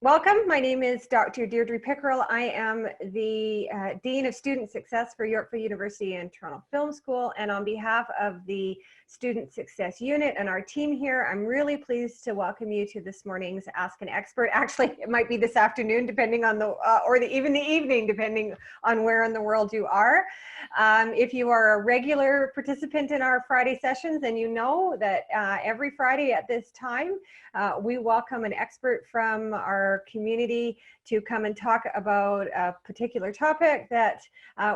Welcome. My name is Dr. Deirdre Pickerel. I am the Dean of Student Success for Yorkville University and Toronto Film School. And on behalf of the Student Success Unit and our team here, I'm really pleased to welcome you to this morning's Ask an Expert. Actually, it might be this afternoon, depending on even the evening, depending on where in the world you are. If you are a regular participant in our Friday sessions, then you know that every Friday at this time, we welcome an expert from our community to come and talk about a particular topic that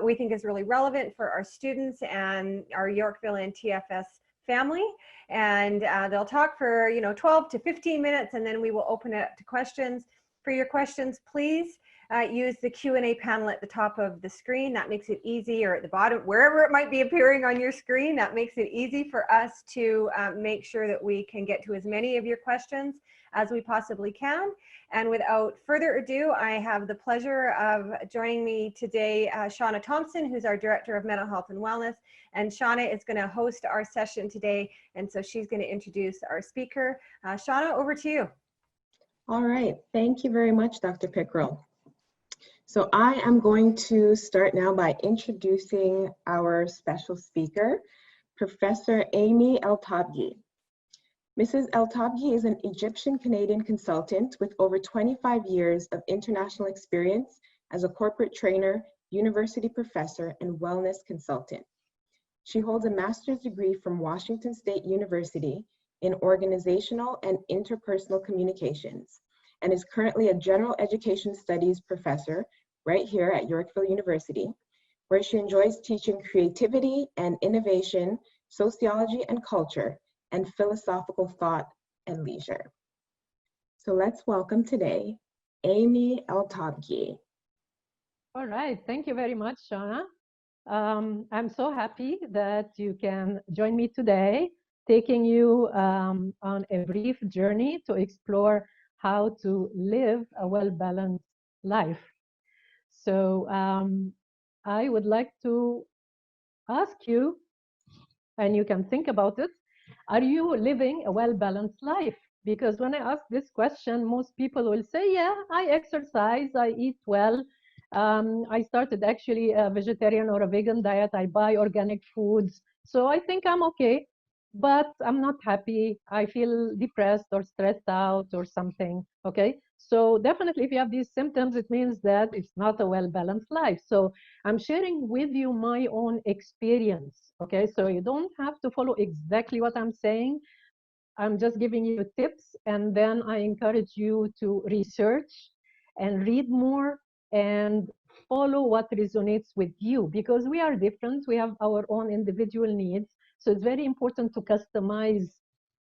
we think is really relevant for our students and our Yorkville and TFS family. And they'll talk for 12 to 15 minutes, and then we will open it up to questions. For your questions, please use the Q&A panel at the top of the screen. That makes it easy, or at the bottom, wherever it might be appearing on your screen. That makes it easy for us to make sure that we can get to as many of your questions as we possibly can. And without further ado, I have the pleasure of joining me today, Shauna Thompson, who's our Director of Mental Health and Wellness. And Shauna is going to host our session today, and so she's going to introduce our speaker. Shauna, over to you. All right, thank you very much, Dr. Pickerel. So I am going to start now by introducing our special speaker, Professor Amy Eltobgy. Mrs. Eltobgy is an Egyptian-Canadian consultant with over 25 years of international experience as a corporate trainer, university professor, and wellness consultant. She holds a master's degree from Washington State University in organizational and interpersonal communications, and is currently a general education studies professor right here at Yorkville University, where she enjoys teaching creativity and innovation, sociology and culture, and philosophical thought and leisure. So let's welcome today, Amy Eltobgy. All right, thank you very much, Shauna. I'm so happy that you can join me today, taking you on a brief journey to explore how to live a well-balanced life. So I would like to ask you, and you can think about it, are you living a well-balanced life? Because when I ask this question, most people will say, yeah, I exercise, I eat well. I started actually a vegetarian or a vegan diet. I buy organic foods. So I think I'm okay, but I'm not happy. I feel depressed or stressed out or something, okay? So definitely if you have these symptoms, it means that it's not a well-balanced life. So I'm sharing with you my own experience, okay? So you don't have to follow exactly what I'm saying. I'm just giving you tips, and then I encourage you to research and read more and follow what resonates with you, because we are different. We have our own individual needs. So it's very important to customize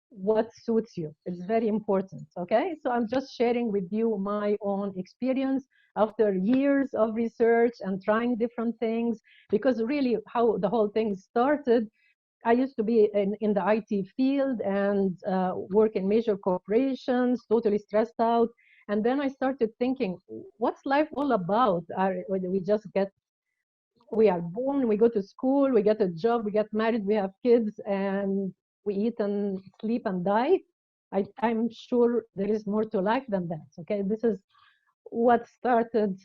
what suits you. It's very important, okay? So I'm just sharing with you my own experience after years of research and trying different things, because really how the whole thing started, I used to be in the IT field and work in major corporations, totally stressed out. And then I started thinking, what's life all about? We are born, we go to school, we get a job, we get married, we have kids, and we eat and sleep and die. I'm sure there is more to life than that, okay? This is what started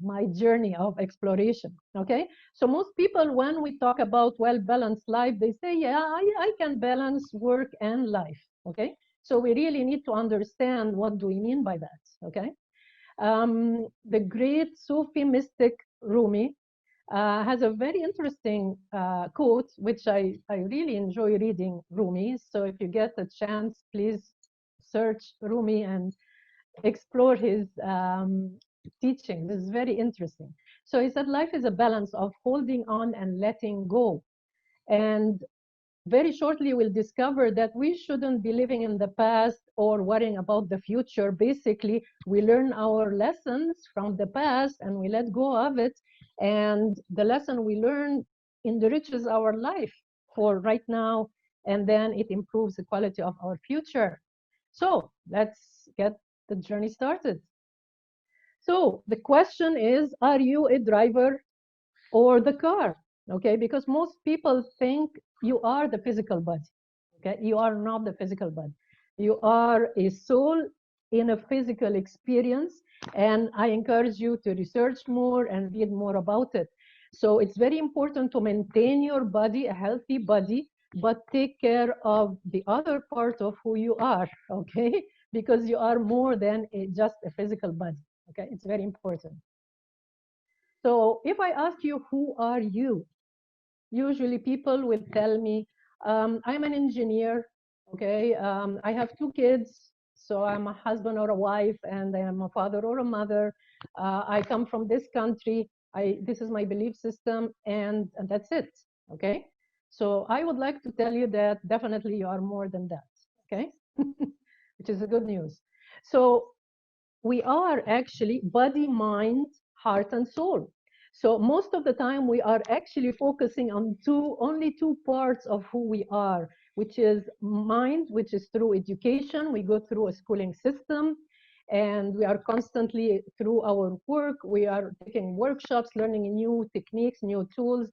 my journey of exploration, okay? So most people, when we talk about well-balanced life, they say, yeah, I can balance work and life, okay? So we really need to understand what do we mean by that, okay? The great Sufi mystic Rumi has a very interesting quote, which I really enjoy reading Rumi. So if you get a chance, please search Rumi and explore his teaching. This is very interesting. So he said, life is a balance of holding on and letting go. And very shortly, we'll discover that we shouldn't be living in the past or worrying about the future. Basically, we learn our lessons from the past and we let go of it. And the lesson we learn enriches our life for right now, and then it improves the quality of our future. So let's get the journey started. So the question is, are you a driver or the car? Okay, because most people think you are the physical body. Okay, you are not the physical body. You are a soul in a physical experience, and I encourage you to research more and read more about it. So it's very important to maintain your body, a healthy body, but take care of the other part of who you are, okay? Because you are more than just a physical body, okay? It's very important. So if I ask you, who are you? Usually people will tell me, I'm an engineer, okay? I have 2 kids, so I'm a husband or a wife, and I am a father or a mother. I come from this country. This is my belief system, and that's it, okay? So I would like to tell you that definitely you are more than that, okay? Which is a good news. So we are actually body, mind, heart, and soul. So most of the time we are actually focusing on only two parts of who we are, which is mind, which is through education. We go through a schooling system, and we are constantly through our work. We are taking workshops, learning new techniques, new tools,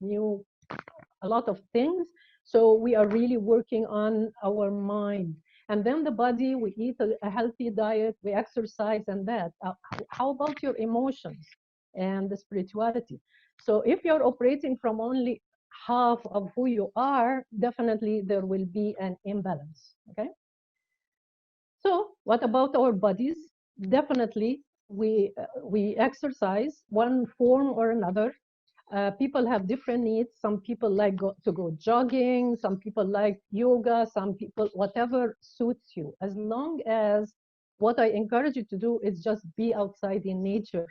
a lot of things. So we are really working on our mind. And then the body, we eat a healthy diet, we exercise, and that. How about your emotions and the spirituality? So if you're operating from only half of who you are, definitely there will be an imbalance, okay? So what about our bodies? Definitely we exercise one form or another. People have different needs. Some people like to go jogging, some people like yoga, some people, whatever suits you. As long as what I encourage you to do is just be outside in nature.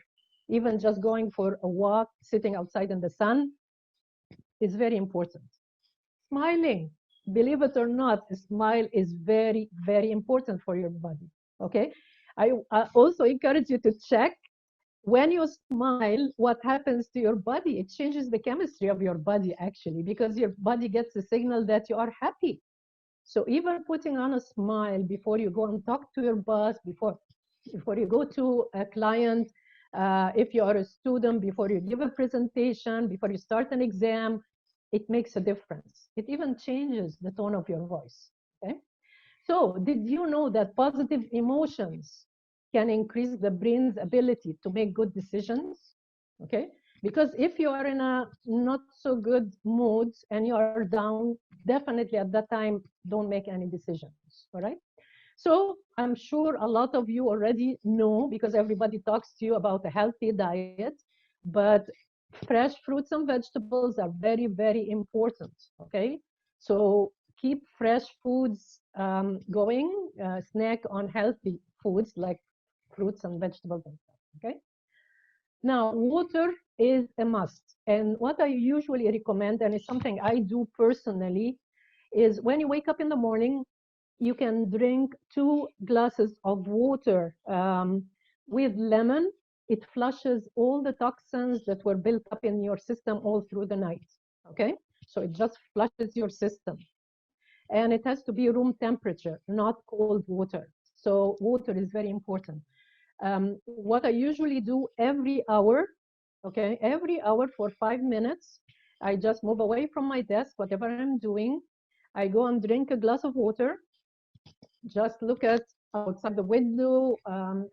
Even just going for a walk, sitting outside in the sun is very important. Smiling, believe it or not, a smile is very, very important for your body, okay? I also encourage you to check when you smile, what happens to your body? It changes the chemistry of your body, actually, because your body gets a signal that you are happy. So even putting on a smile before you go and talk to your boss, before you go to a client, if you are a student, before you give a presentation, before you start an exam, it makes a difference. It even changes the tone of your voice, okay? So did you know that positive emotions can increase the brain's ability to make good decisions? Okay, because if you are in a not so good mood and you are down, definitely at that time, don't make any decisions, all right? So I'm sure a lot of you already know, because everybody talks to you about a healthy diet, but fresh fruits and vegetables are very, very important, okay? So keep fresh foods going, snack on healthy foods like fruits and vegetables and stuff, okay? Now, water is a must. And what I usually recommend, and it's something I do personally, is when you wake up in the morning, you can drink 2 glasses of water with lemon. It flushes all the toxins that were built up in your system all through the night, okay? So it just flushes your system. And it has to be room temperature, not cold water. So water is very important. What I usually do every hour, okay, every hour for 5 minutes, I just move away from my desk, whatever I'm doing. I go and drink a glass of water, just look at outside the window,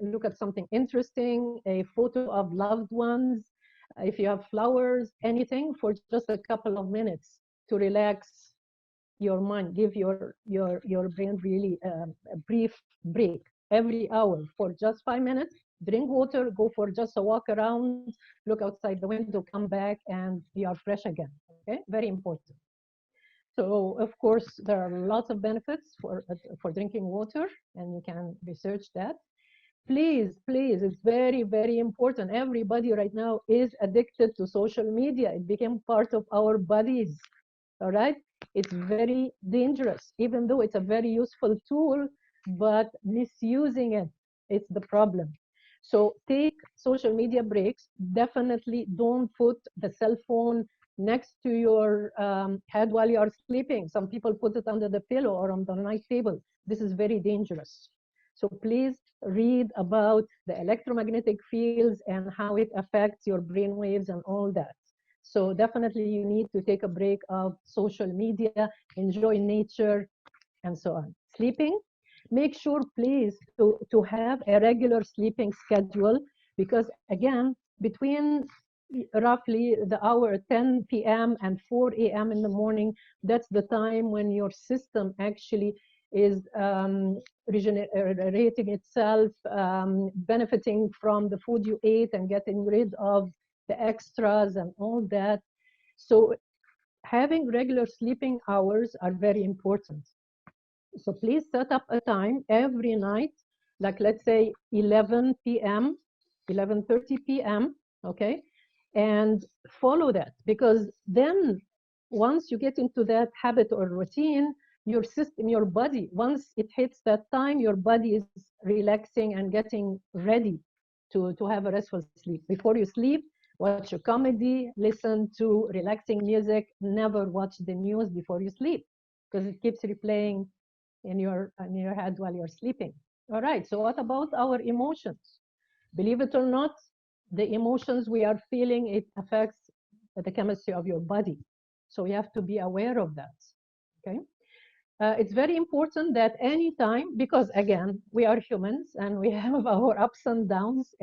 look at something interesting, a photo of loved ones, if you have flowers, anything for just a couple of minutes to relax your mind, give your brain really a brief break every hour for just 5 minutes. Drink water, go for just a walk around, look outside the window, come back, and you are fresh again. Okay, very important. So of course there are lots of benefits for drinking water, and you can research that. Please, please, it's very, very important. Everybody right now is addicted to social media. It became part of our bodies, all right? It's very dangerous, even though it's a very useful tool, but misusing it, it's the problem. So take social media breaks. Definitely don't put the cell phone next to your head while you are sleeping. Some people put it under the pillow or on the night table. This is very dangerous. So please read about the electromagnetic fields and how it affects your brain waves and all that. So definitely you need to take a break of social media, enjoy nature, and so on. Sleeping. Make sure, please, to have a regular sleeping schedule, because again, between roughly the hour 10 p.m. and 4 a.m. in the morning, that's the time when your system actually is regenerating itself, benefiting from the food you ate and getting rid of the extras and all that. So having regular sleeping hours are very important. So please set up a time every night, like let's say 11 p.m., 11:30 p.m., okay? And follow that, because then once you get into that habit or routine, your system, your body, once it hits that time, your body is relaxing and getting ready to have a restful sleep. Before you sleep, watch a comedy, listen to relaxing music, never watch the news before you sleep, because it keeps replaying in your head while you're sleeping. All right, so what about our emotions? Believe it or not, the emotions we are feeling, it affects the chemistry of your body. So you have to be aware of that, okay? It's very important that anytime, because again, we are humans and we have our ups and downs,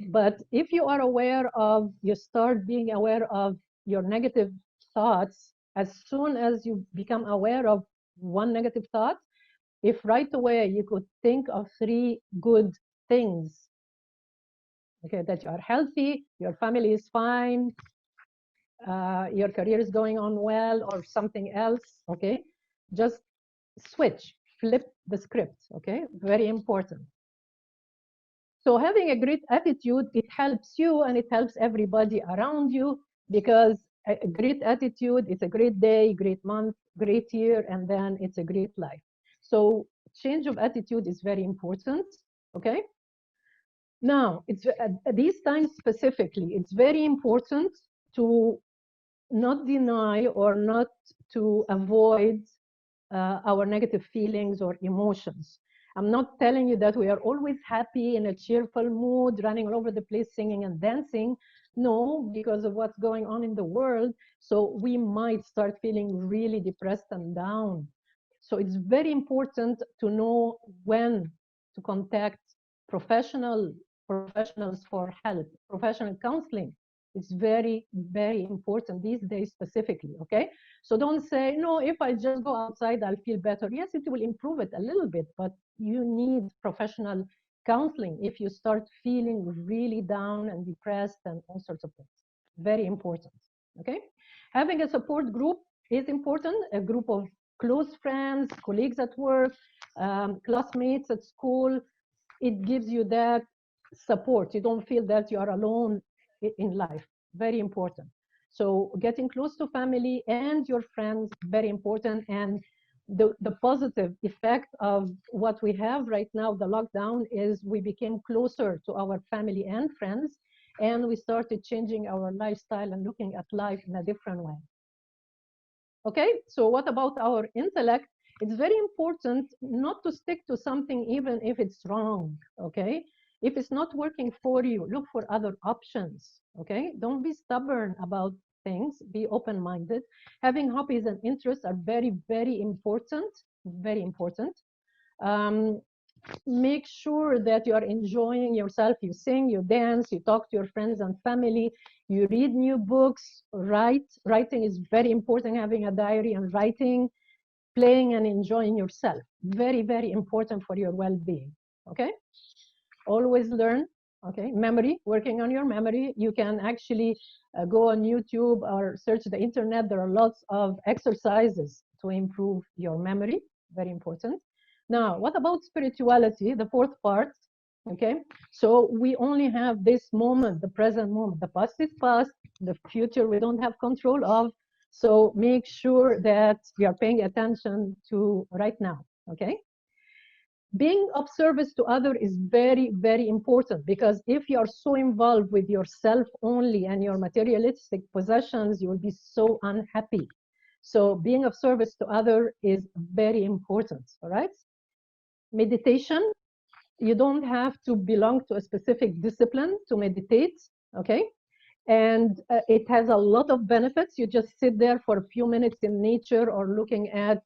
but if you are aware of, you start being aware of your negative thoughts, as soon as you become aware of one negative thought, if right away you could think of 3 good things, okay, that you are healthy, your family is fine, your career is going on well, or something else, okay, just switch, flip the script, okay, very important. So having a great attitude, it helps you and it helps everybody around you, because a great attitude is a great day, great month, great year, and then it's a great life. So change of attitude is very important, okay? Now, it's at these times specifically, it's very important to not deny or not to avoid our negative feelings or emotions. I'm not telling you that we are always happy, in a cheerful mood, running all over the place, singing and dancing. No, because of what's going on in the world. So we might start feeling really depressed and down. So it's very important to know when to contact professionals for help, professional counseling. It's very, very important these days specifically, okay? So don't say, no, if I just go outside, I'll feel better. Yes, it will improve it a little bit, but you need professional counseling if you start feeling really down and depressed and all sorts of things. Very important, okay? Having a support group is important, a group of close friends, colleagues at work, classmates at school. It gives you that support. You don't feel that you are alone in life. Very important. So getting close to family and your friends, very important. And the positive effect of what we have right now, the lockdown, is we became closer to our family and friends, and we started changing our lifestyle and looking at life in a different way. Okay, so what about our intellect? It's very important not to stick to something even if it's wrong, okay? If it's not working for you, look for other options, okay? Don't be stubborn about things, be open-minded. Having hobbies and interests are very, very important, very important. Make sure that you are enjoying yourself. You sing, you dance, you talk to your friends and family, you read new books, write. Writing is very important, having a diary and writing, playing and enjoying yourself. Very, very important for your well-being, okay? Always learn, okay? Memory, working on your memory. You can actually go on YouTube or search the internet. There are lots of exercises to improve your memory, very important. Now, what about spirituality, the fourth part, okay? So we only have this moment, the present moment. The past is past, the future we don't have control of. So make sure that you are paying attention to right now, okay? Being of service to others is very, very important, because if you are so involved with yourself only and your materialistic possessions, you will be so unhappy. So being of service to others is very important, all right? Meditation, you don't have to belong to a specific discipline to meditate, okay? And it has a lot of benefits. You just sit there for a few minutes in nature or looking at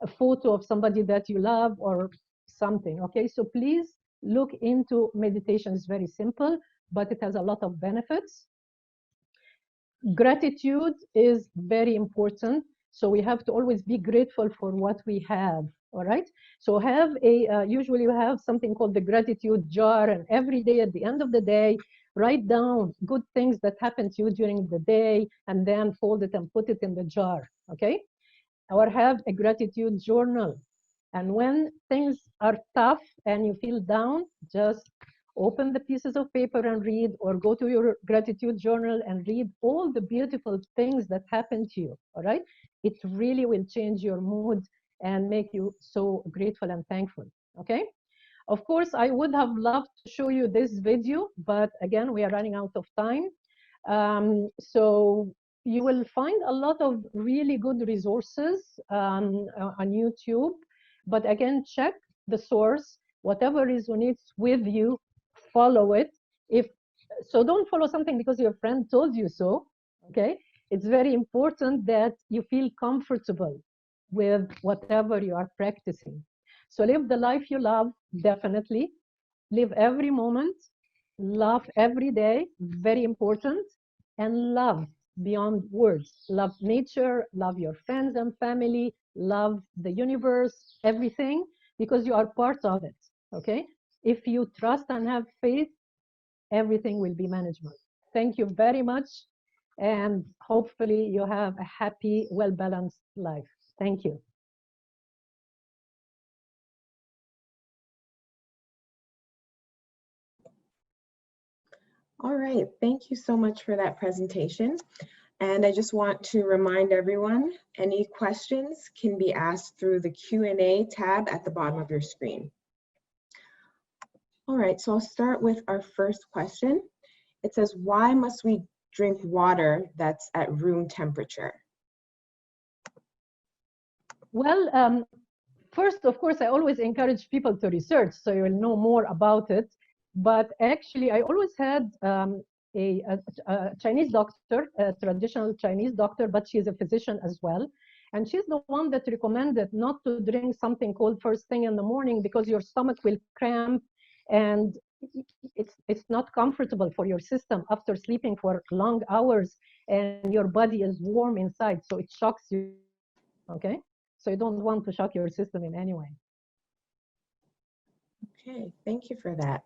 a photo of somebody that you love or something. Okay, so please look into meditation. It's very simple, but it has a lot of benefits. Gratitude is very important. So we have to always be grateful for what we have. All right. So have a, usually you have something called the gratitude jar, and every day at the end of the day, write down good things that happened to you during the day, and then fold it and put it in the jar. Okay. Or have a gratitude journal. And when things are tough and you feel down, just open the pieces of paper and read, or go to your gratitude journal and read all the beautiful things that happened to you. All right. It really will change your mood and make you so grateful and thankful. Okay. Of course, I would have loved to show you this video, but again, we are running out of time. So you will find a lot of really good resources on YouTube, but again, check the source. Whatever resonates with you, follow it. So don't follow something because your friend told you so. Okay, it's very important that you feel comfortable with whatever you are practicing. So live the life you love, definitely. Live every moment, laugh every day, very important, and love beyond words. Love nature, love your friends and family, love the universe, everything, because you are part of it. Okay, if you trust and have faith, everything will be manageable. Thank you very much, and hopefully you have a happy, well-balanced life. Thank you. All right, thank you so much for that presentation. And I just want to remind everyone, any questions can be asked through the Q&A tab at the bottom of your screen. All right, so I'll start with our first question. It says, why must we drink water that's at room temperature? Well, first, of course, I always encourage people to research so you will know more about it. But actually, I always had a Chinese doctor, a traditional Chinese doctor, but she's a physician as well. And she's the one that recommended not to drink something cold first thing in the morning because your stomach will cramp and it's not comfortable for your system after sleeping for long hours and your body is warm inside. So it shocks you. Okay. So you don't want to shock your system in any way. Okay, thank you for that.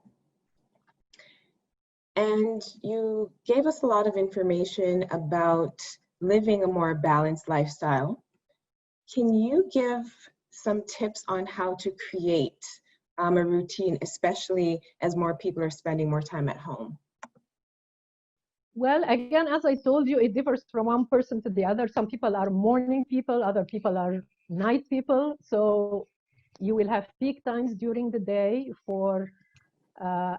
And you gave us a lot of information about living a more balanced lifestyle. Can you give some tips on how to create a routine, especially as more people are spending more time at home? Well, again, as I told you, it differs from one person to the other. Some people are morning people, other people are night people. So you will have peak times during the day for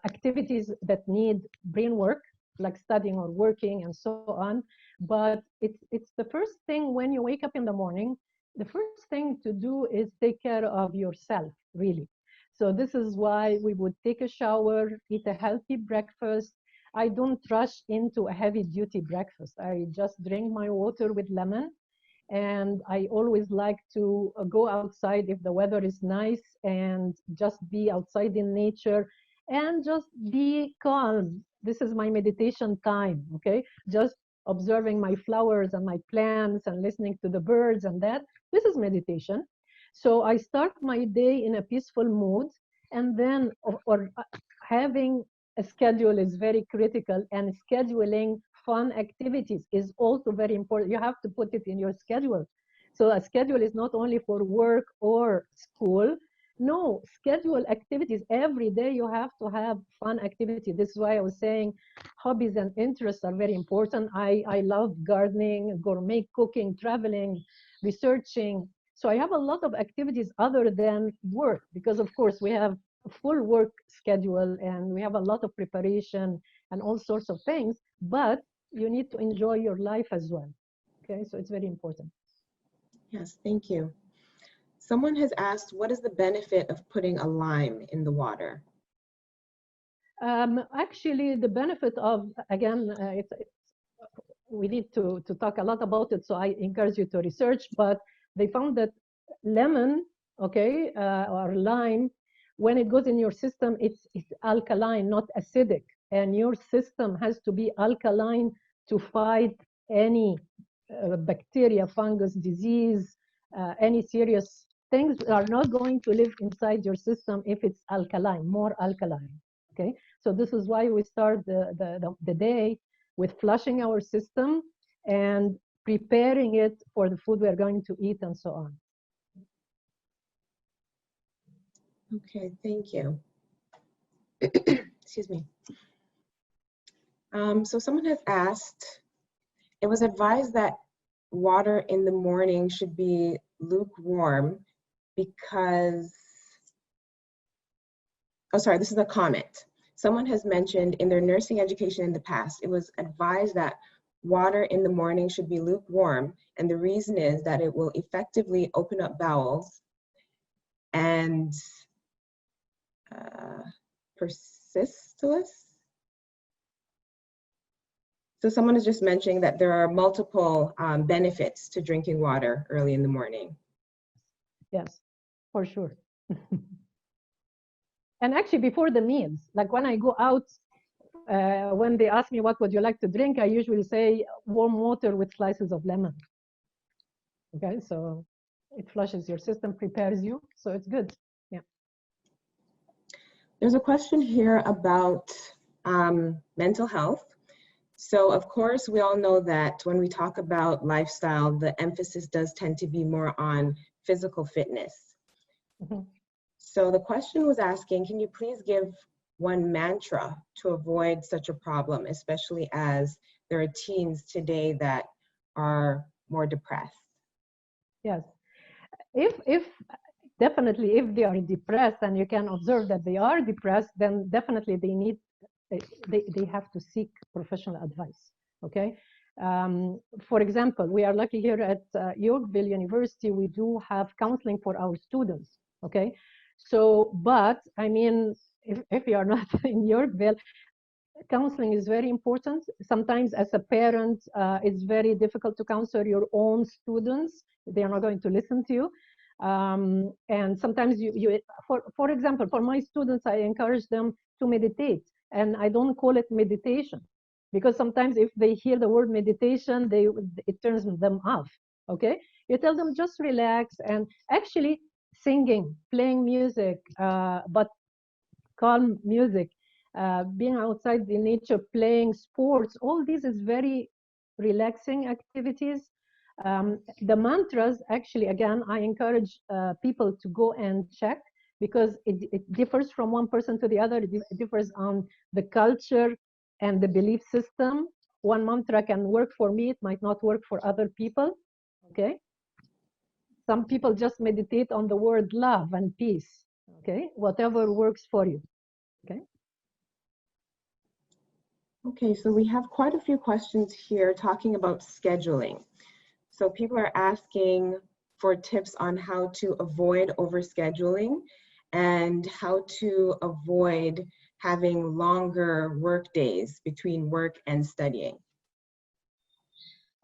activities that need brain work, like studying or working and so on. But it's the first thing when you wake up in the morning, the first thing to do is take care of yourself, really. So this is why we would take a shower, eat a healthy breakfast. I don't rush into a heavy duty breakfast. I just drink my water with lemon. And I always like to go outside if the weather is nice and just be outside in nature and just be calm. This is my meditation time, okay? Just observing my flowers and my plants and listening to the birds and that. This is meditation. So I start my day in a peaceful mood, and then or having a schedule is very critical, and scheduling fun activities is also very important. You have to put it in your schedule. So a schedule is not only for work or school. No, schedule activities every day. You have to have fun activity. This is why I was saying hobbies and interests are very important. I love gardening, gourmet cooking, traveling, researching. So I have a lot of activities other than work, because of course we have a full work schedule and we have a lot of preparation and all sorts of things, but you need to enjoy your life as well. Okay, so it's very important. Yes, thank you. Someone has asked, what is the benefit of putting a lime in the water? Actually, the benefit of, again, we need to talk a lot about it, so I encourage you to research, but they found that lemon, okay, or lime, when it goes in your system, it's alkaline, not acidic. And your system has to be alkaline to fight any bacteria, fungus, disease, any serious things are not going to live inside your system if it's alkaline, more alkaline. Okay, so this is why we start the day with flushing our system and preparing it for the food we're going to eat and so on. Okay, thank you. Excuse me. So someone has asked, it was advised that water in the morning should be lukewarm because, oh, sorry, this is a comment. Someone has mentioned in their nursing education in the past, it was advised that water in the morning should be lukewarm, and the reason is that it will effectively open up bowels and persistence. So someone is just mentioning that there are multiple benefits to drinking water early in the morning. Yes, for sure. And actually before the meals, like when I go out, when they ask me what would you like to drink, I usually say warm water with slices of lemon. Okay, so it flushes your system, prepares you, so it's good. Yeah. There's a question here about mental health. So of course, we all know that when we talk about lifestyle, the emphasis does tend to be more on physical fitness. Mm-hmm. So the question was asking, can you please give one mantra to avoid such a problem, especially as there are teens today that are more depressed? Yes. If definitely if they are depressed and you can observe that they are depressed, then definitely they have to seek professional advice. Okay. For example, we are lucky here at Yorkville University, we do have counseling for our students. Okay. So, but I mean, if you are not in Yorkville, counseling is very important. Sometimes as a parent, it's very difficult to counsel your own students. They are not going to listen to you. And sometimes for example, for my students, I encourage them to meditate, and I don't call it meditation because sometimes if they hear the word meditation, it turns them off. Okay, you tell them just relax, and actually singing, playing music, but calm music, being outside in nature, playing sports, all this is very relaxing activities. The mantras, actually, again, I encourage people to go and check because it differs from one person to the other. It differs on the culture and the belief system. One mantra can work for me, it might not work for other people. Okay. Some people just meditate on the word love and peace. Okay. Whatever works for you. Okay. Okay, so we have quite a few questions here talking about scheduling. So people are asking for tips on how to avoid overscheduling and how to avoid having longer work days between work and studying.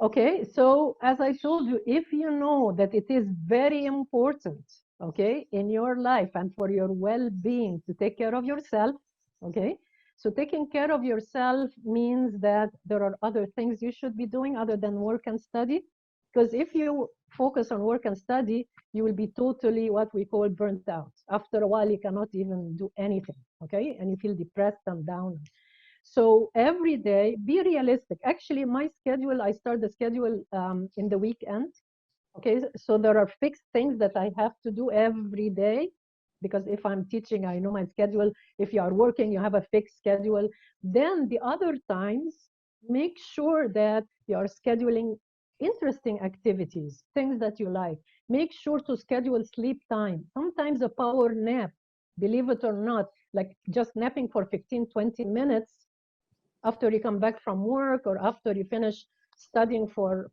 Okay, so as I told you, if you know that it is very important, okay, in your life and for your well-being to take care of yourself, okay, so taking care of yourself means that there are other things you should be doing other than work and study. Because if you focus on work and study, you will be totally what we call burnt out. After a while, you cannot even do anything, okay, and you feel depressed and down. So every day, be realistic. Actually, my schedule, I start the schedule in the weekend. Okay, so there are fixed things that I have to do every day because if I'm teaching, I know my schedule. If you are working, you have a fixed schedule. Then the other times, make sure that you are scheduling interesting activities, things that you like. Make sure to schedule sleep time. Sometimes a power nap, believe it or not, like just napping for 15, 20 minutes after you come back from work or after you finish studying for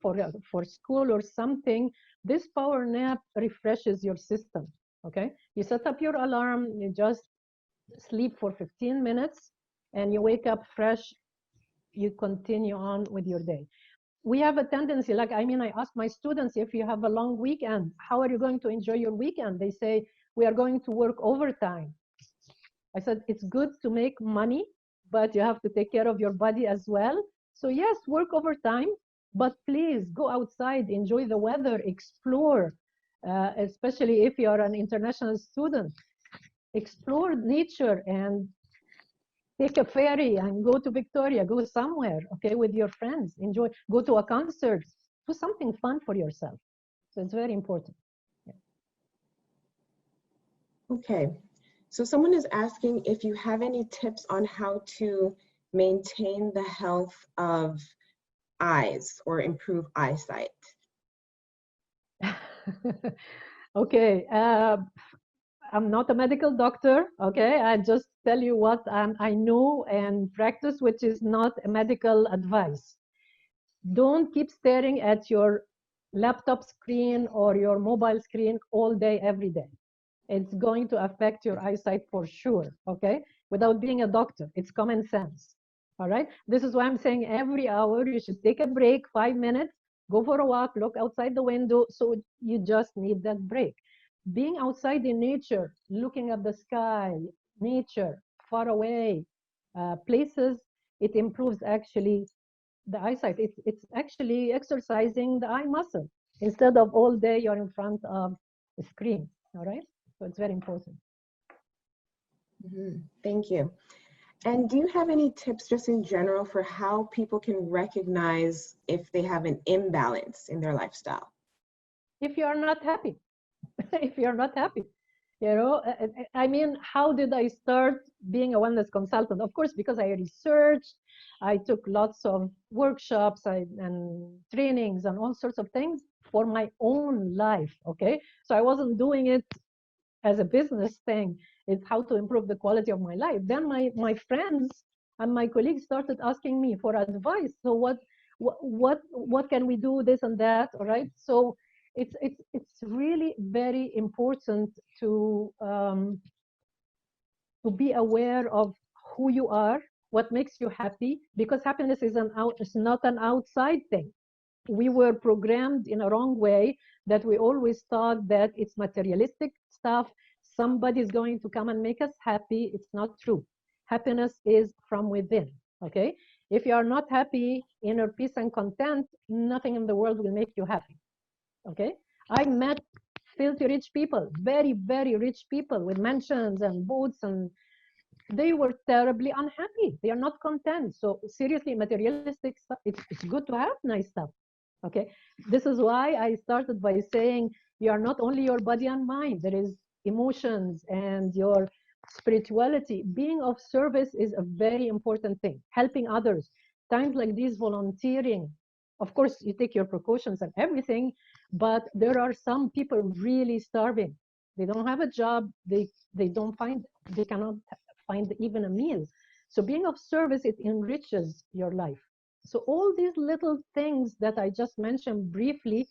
school or something, this power nap refreshes your system, okay? You set up your alarm, you just sleep for 15 minutes and you wake up fresh, you continue on with your day. we have a tendency, like, I mean, I ask my students, if you have a long weekend, how are you going to enjoy your weekend? They say, we are going to work overtime. I said, it's good to make money, but you have to take care of your body as well. So yes, work overtime, but please go outside, enjoy the weather, explore, especially if you are an international student. Explore nature and take a ferry and go to Victoria, go somewhere, okay, with your friends, enjoy, go to a concert, do something fun for yourself. So it's very important. Yeah. Okay, so someone is asking if you have any tips on how to maintain the health of eyes or improve eyesight. Okay, I'm not a medical doctor, okay? I just tell you what I know and practice, which is not a medical advice. Don't keep staring at your laptop screen or your mobile screen all day, every day. It's going to affect your eyesight for sure, okay? Without being a doctor, it's common sense, all right? This is why I'm saying every hour you should take a break, 5 minutes, go for a walk, look outside the window. So you just need that break. Being outside in nature, looking at the sky, nature, far away, places, it improves actually the eyesight. It's actually exercising the eye muscle instead of all day you're in front of the screen, all right? So it's very important. Thank you. And do you have any tips just in general for how people can recognize if they have an imbalance in their lifestyle? If you are not happy, if you're not happy, you know, I mean, how did I start being a wellness consultant? Of course, because I researched, I took lots of workshops and trainings and all sorts of things for my own life, okay? So I wasn't doing it as a business thing. It's how to improve the quality of my life. Then my friends and my colleagues started asking me for advice. So what can we do, this and that, all right? So it's really very important to be aware of who you are, what makes you happy, because happiness is not an outside thing. We were programmed in a wrong way that we always thought that it's materialistic stuff. Somebody's going to come and make us happy. It's not true. Happiness is from within, okay? If you are not happy, inner peace and content, nothing in the world will make you happy, okay? I met filthy rich people, very, very rich people with mansions and boats, and they were terribly unhappy. They are not content. So seriously, materialistic stuff, it's good to have nice stuff, okay? This is why I started by saying you are not only your body and mind, there is emotions and your spirituality. Being of service is a very important thing. Helping others, times like these, volunteering. Of course, you take your precautions and everything, but there are some people really starving. They don't have a job. They cannot find even a meal. So being of service, it enriches your life. So all these little things that I just mentioned briefly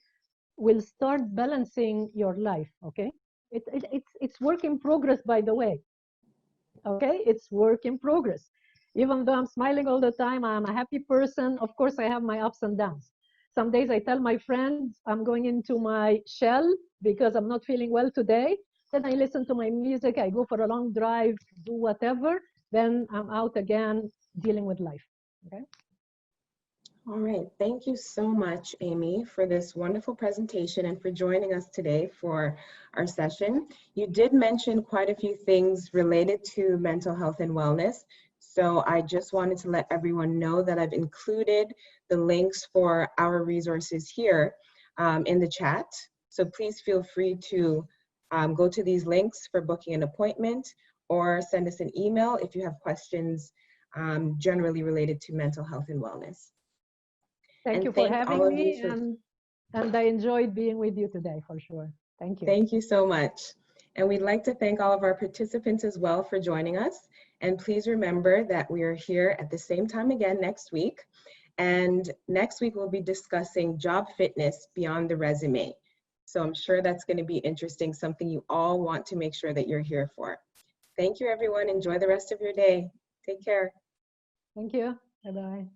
will start balancing your life, okay? It's work in progress, by the way, okay? It's work in progress. Even though I'm smiling all the time, I'm a happy person, of course I have my ups and downs. Some days I tell my friends I'm going into my shell because I'm not feeling well today. Then I listen to my music, I go for a long drive, do whatever, then I'm out again dealing with life, okay? All right, thank you so much, Amy, for this wonderful presentation and for joining us today for our session. You did mention quite a few things related to mental health and wellness. So I just wanted to let everyone know that I've included the links for our resources here in the chat. So please feel free to go to these links for booking an appointment or send us an email if you have questions generally related to mental health and wellness. Thank you for having me, and I enjoyed being with you today for sure. Thank you. Thank you so much. And we'd like to thank all of our participants as well for joining us. And please remember that we are here at the same time again next week. And next week we'll be discussing job fitness beyond the resume. So I'm sure that's going to be interesting, something you all want to make sure that you're here for. Thank you, everyone. Enjoy the rest of your day. Take care. Thank you. Bye-bye.